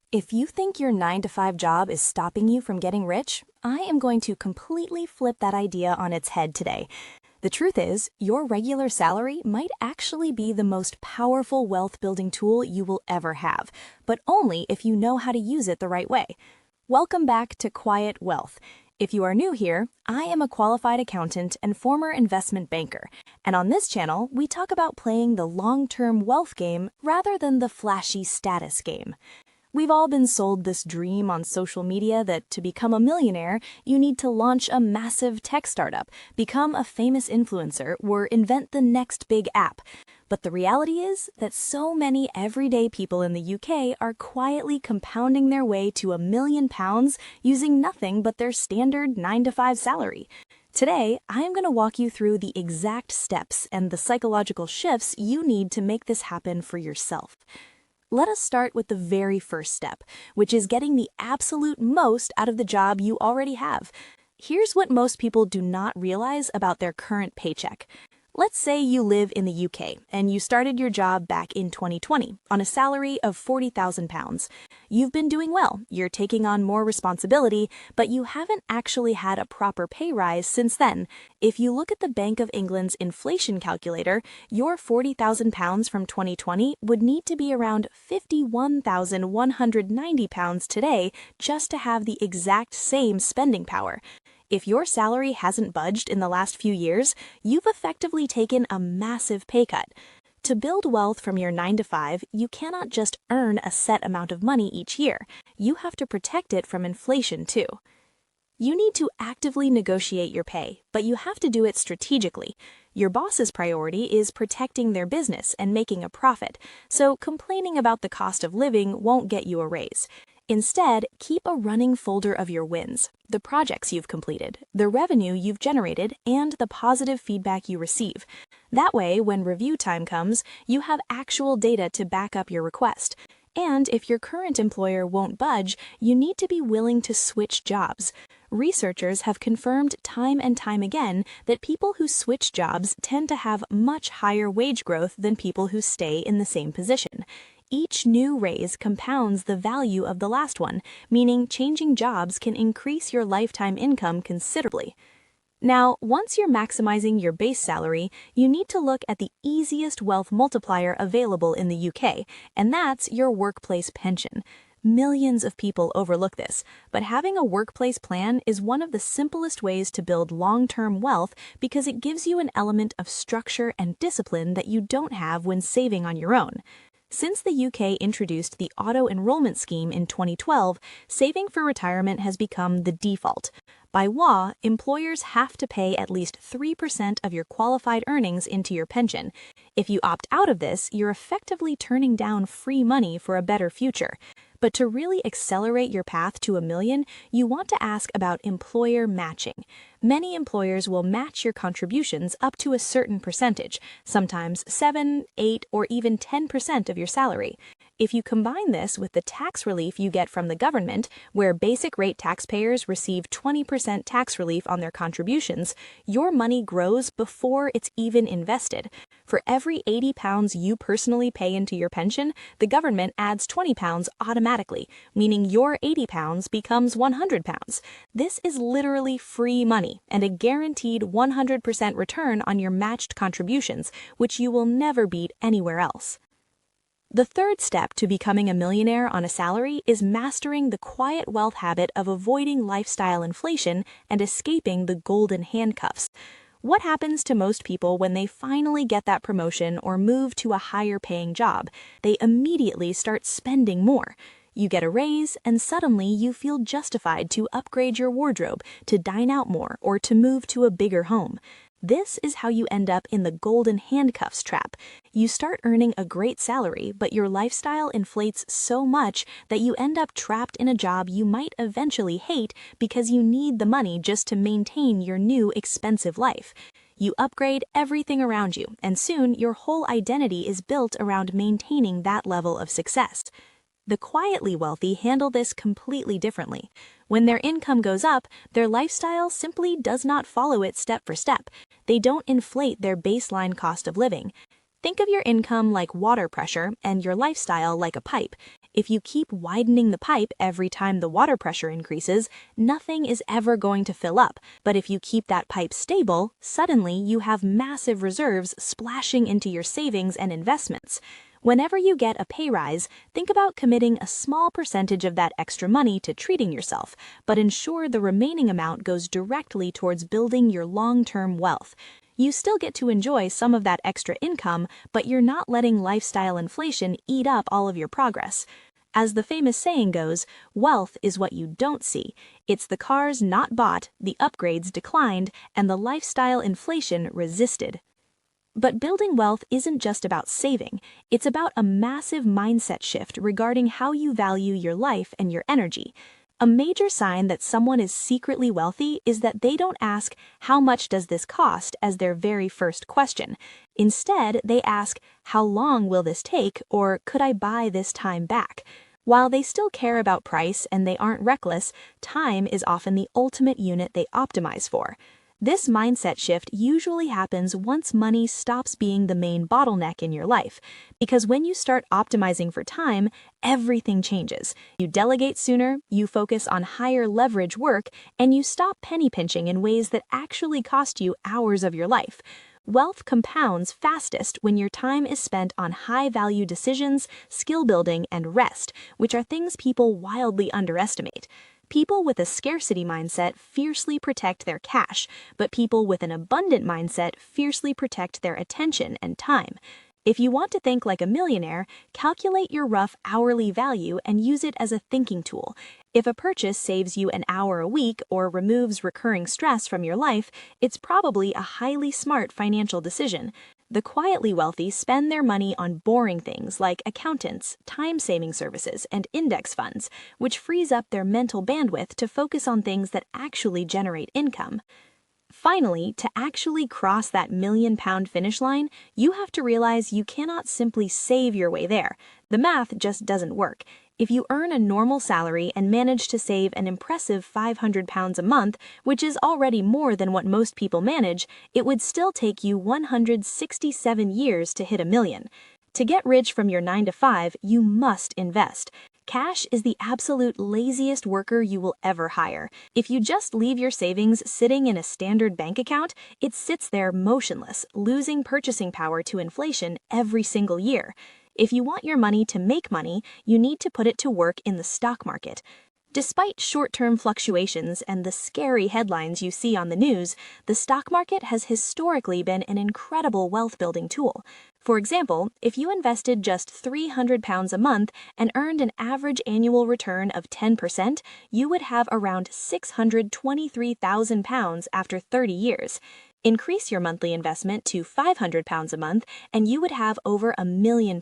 If you think your 9 to 5 job is stopping you from getting rich, I am going to completely flip that idea on its head today. The truth is, your regular salary might actually be the most powerful wealth building tool you will ever have, but only if you know how to use it the right way. Welcome back to Quiet Wealth. If you are new here, I am a qualified accountant and former investment banker, and on this channel, we talk about playing the long-term wealth game rather than the flashy status game. We've all been sold this dream on social media that to become a millionaire, you need to launch a massive tech startup, become a famous influencer, or invent the next big app. But the reality is that so many everyday people in the UK are quietly compounding their way to £1 million using nothing but their standard 9 to 5 salary. Today, I'm going to walk you through the exact steps and the psychological shifts you need to make this happen for yourself. Let us start with the very first step, which is getting the absolute most out of the job you already have. Here's what most people do not realize about their current paycheck. Let's say you live in the UK and you started your job back in 2020 on a salary of £40,000. You've been doing well, you're taking on more responsibility, but you haven't actually had a proper pay rise since then. If you look at the Bank of England's inflation calculator, your £40,000 from 2020 would need to be around £51,190 today just to have the exact same spending power. If your salary hasn't budged in the last few years, you've effectively taken a massive pay cut. To build wealth from your 9 to 5, you cannot just earn a set amount of money each year. You have to protect it from inflation too. You need to actively negotiate your pay, but you have to do it strategically. Your boss's priority is protecting their business and making a profit, so complaining about the cost of living won't get you a raise. Instead, keep a running folder of your wins, the projects you've completed, the revenue you've generated, and the positive feedback you receive. That way, when review time comes, you have actual data to back up your request. And if your current employer won't budge, you need to be willing to switch jobs. Researchers have confirmed time and time again that people who switch jobs tend to have much higher wage growth than people who stay in the same position. Each new raise compounds the value of the last one, meaning changing jobs can increase your lifetime income considerably. Now, once you're maximizing your base salary, you need to look at the easiest wealth multiplier available in the UK, and that's your workplace pension. Millions of people overlook this, but having a workplace plan is one of the simplest ways to build long-term wealth because it gives you an element of structure and discipline that you don't have when saving on your own. Since the UK introduced the auto-enrollment scheme in 2012, saving for retirement has become the default. By law, employers have to pay at least 3% of your qualified earnings into your pension. If you opt out of this, you're effectively turning down free money for a better future. But to really accelerate your path to $1 million, you want to ask about employer matching. Many employers will match your contributions up to a certain percentage, sometimes 7, 8, or even 10% of your salary. If you combine this with the tax relief you get from the government, where basic rate taxpayers receive 20% tax relief on their contributions, your money grows before it's even invested. For every £80 you personally pay into your pension, the government adds £20 automatically, meaning your £80 becomes £100. This is literally free money and a guaranteed 100% return on your matched contributions, which you will never beat anywhere else. The third step to becoming a millionaire on a salary is mastering the quiet wealth habit of avoiding lifestyle inflation and escaping the golden handcuffs. What happens to most people when they finally get that promotion or move to a higher paying job? They immediately start spending more. You get a raise, and suddenly you feel justified to upgrade your wardrobe, to dine out more, or to move to a bigger home. This is how you end up in the golden handcuffs trap. You start earning a great salary, but your lifestyle inflates so much that you end up trapped in a job you might eventually hate because you need the money just to maintain your new expensive life. You upgrade everything around you, and soon your whole identity is built around maintaining that level of success. The quietly wealthy handle this completely differently. When their income goes up, their lifestyle simply does not follow it step for step. They don't inflate their baseline cost of living. Think of your income like water pressure and your lifestyle like a pipe. If you keep widening the pipe every time the water pressure increases, nothing is ever going to fill up. But if you keep that pipe stable, suddenly you have massive reserves splashing into your savings and investments. Whenever you get a pay rise, think about committing a small percentage of that extra money to treating yourself, but ensure the remaining amount goes directly towards building your long-term wealth. You still get to enjoy some of that extra income, but you're not letting lifestyle inflation eat up all of your progress. As the famous saying goes, wealth is what you don't see. It's the cars not bought, the upgrades declined, and the lifestyle inflation resisted. But building wealth isn't just about saving. It's about a massive mindset shift regarding how you value your life and your energy. A major sign that someone is secretly wealthy is that they don't ask, "How much does this cost?" as their very first question. Instead, they ask, "How long will this take?" or "Could I buy this time back?" While they still care about price and they aren't reckless, time is often the ultimate unit they optimize for. This mindset shift usually happens once money stops being the main bottleneck in your life, because when you start optimizing for time, everything changes. You delegate sooner, you focus on higher leverage work, and you stop penny pinching in ways that actually cost you hours of your life. Wealth compounds fastest when your time is spent on high-value decisions, skill building, and rest, which are things people wildly underestimate. People with a scarcity mindset fiercely protect their cash, but people with an abundant mindset fiercely protect their attention and time. If you want to think like a millionaire, calculate your rough hourly value and use it as a thinking tool. If a purchase saves you an hour a week or removes recurring stress from your life, it's probably a highly smart financial decision. The quietly wealthy spend their money on boring things like accountants, time-saving services, and index funds, which frees up their mental bandwidth to focus on things that actually generate income. Finally, to actually cross that million-pound finish line, you have to realize you cannot simply save your way there. The math just doesn't work. If you earn a normal salary and manage to save an impressive £500 a month, which is already more than what most people manage, it would still take you 167 years to hit $1 million. To get rich from your 9-to-5, you must invest. Cash is the absolute laziest worker you will ever hire. If you just leave your savings sitting in a standard bank account, it sits there motionless, losing purchasing power to inflation every single year. If you want your money to make money, you need to put it to work in the stock market. Despite short-term fluctuations and the scary headlines you see on the news, the stock market has historically been an incredible wealth-building tool. For example, if you invested just £300 a month and earned an average annual return of 10%, you would have around £623,000 after 30 years. Increase your monthly investment to £500 a month, and you would have over £1 million.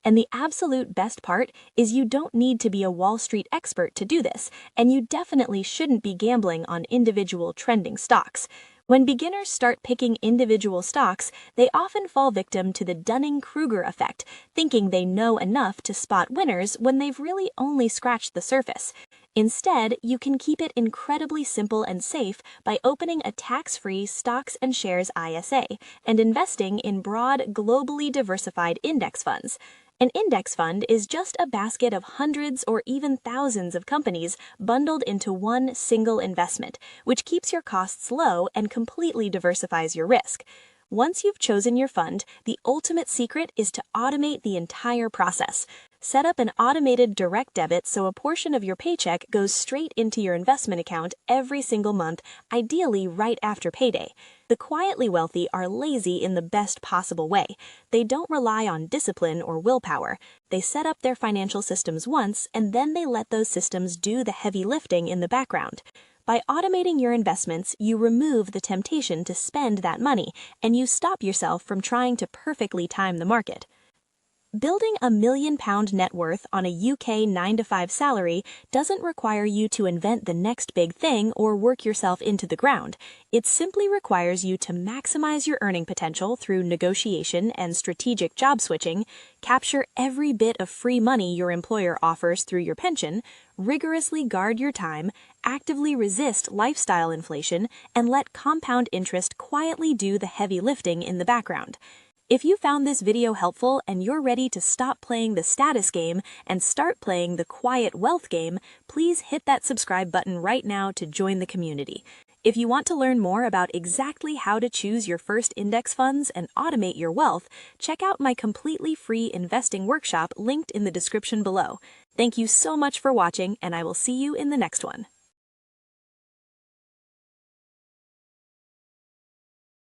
And the absolute best part is you don't need to be a Wall Street expert to do this, and you definitely shouldn't be gambling on individual trending stocks. When beginners start picking individual stocks, they often fall victim to the Dunning-Kruger effect, thinking they know enough to spot winners when they've really only scratched the surface. Instead, you can keep it incredibly simple and safe by opening a tax-free stocks and shares ISA and investing in broad, globally diversified index funds. An index fund is just a basket of hundreds or even thousands of companies bundled into one single investment, which keeps your costs low and completely diversifies your risk. Once you've chosen your fund, the ultimate secret is to automate the entire process. Set up an automated direct debit so a portion of your paycheck goes straight into your investment account every single month, ideally right after payday. The quietly wealthy are lazy in the best possible way. They don't rely on discipline or willpower. They set up their financial systems once, and then they let those systems do the heavy lifting in the background. By automating your investments, you remove the temptation to spend that money, and you stop yourself from trying to perfectly time the market. Building a £1 million net worth on a UK 9-to-5 salary doesn't require you to invent the next big thing or work yourself into the ground. It simply requires you to maximize your earning potential through negotiation and strategic job switching, capture every bit of free money your employer offers through your pension, rigorously guard your time, actively resist lifestyle inflation, and let compound interest quietly do the heavy lifting in the background. If you found this video helpful and you're ready to stop playing the status game and start playing the quiet wealth game, please hit that subscribe button right now to join the community. If you want to learn more about exactly how to choose your first index funds and automate your wealth, check out my completely free investing workshop linked in the description below. Thank you so much for watching, and I will see you in the next one.